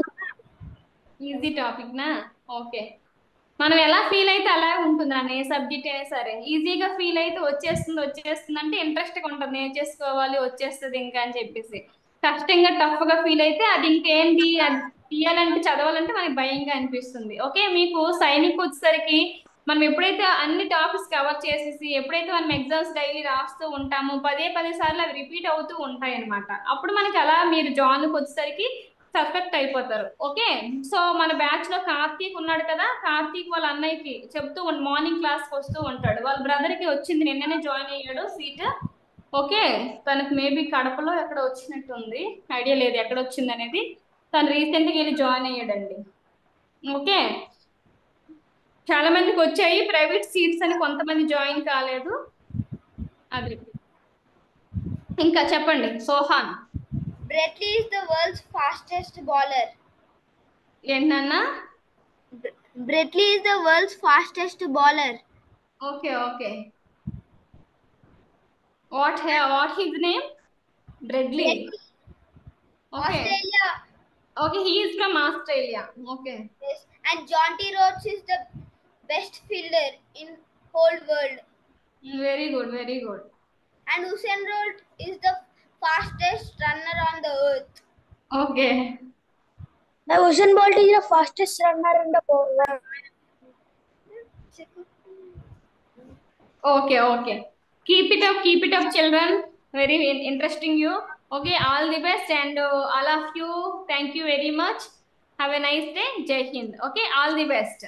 Easy topic నా? Okay, మనం ఎలా feel అయితే అలా ఉంటుంది అన్న, ఏ subject అయినా సరే. ఈజీగా ఫీల్ అయితే వచ్చేస్తుంది అంటే ఇంట్రెస్ట్గా ఉంటుంది, నేర్చేసుకోవాలి వచ్చేస్తుంది ఇంకా అని చెప్పేసి. కష్టంగా టఫ్గా ఫీల్ అయితే అది ఇంకేంటి, అది తీయాలంటే చదవాలంటే మనకి భయంగా అనిపిస్తుంది. ఓకే, మీకు సైనిక్ వచ్చేసరికి మనం ఎప్పుడైతే అన్ని టాపిక్స్ కవర్ చేసేసి ఎప్పుడైతే మనం ఎగ్జామ్స్ డైలీ రాస్తూ ఉంటామో పదే సార్లు అవి రిపీట్ అవుతూ ఉంటాయి అనమాట. అప్పుడు మనకి అలా మీరు జాన్కి వచ్చేసరికి పర్ఫెక్ట్ అయిపోతారు. ఓకే, సో మన బ్యాచ్ లో కార్తీక్ ఉన్నాడు కదా, కార్తీక్ వాళ్ళ అన్నయ్యకి చెప్తూ మార్నింగ్ క్లాస్ కి వస్తూ ఉంటాడు. వాళ్ళ బ్రదర్ కి వచ్చింది, నిన్ననే జాయిన్ అయ్యాడు సీట్. ఓకే, తనకు మేబీ కడపలో ఎక్కడ వచ్చినట్టు ఉంది, ఐడియా లేదు ఎక్కడ వచ్చింది అనేది. తను రీసెంట్ గా వెళ్ళి జాయిన్ అయ్యాడండి. ఓకే, చాలా మందికి వచ్చాయి ప్రైవేట్ సీట్స్ అని, కొంతమంది జాయిన్ కాలేదు. అది ఇంకా చెప్పండి Sohan. Brett Lee is the world's fastest bowler. ఏంటన్నా? Brett Lee is the world's fastest bowler. Okay okay, what his name? Bradley. Okay. Australia. Okay, he is from Australia. Okay. Yes. And John T. Rhodes is the best fielder in whole world. Very good, very good. And Usain Bolt is the fastest runner on the earth. Okay. The Usain Bolt is the fastest runner in the world. Okay, okay. Keep it up, children. Very interesting you. Okay, all the best, and all of you, thank you very much. Have a nice day. Jai Hind. Okay, all the best.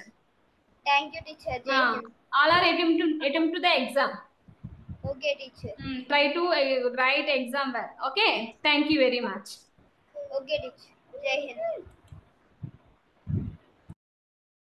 Thank you, teacher. Jai Hind. All are attempt to the exam. Okay, teacher. Try to write exam well. Okay, thank you very much. Okay, teacher. Jai Hind.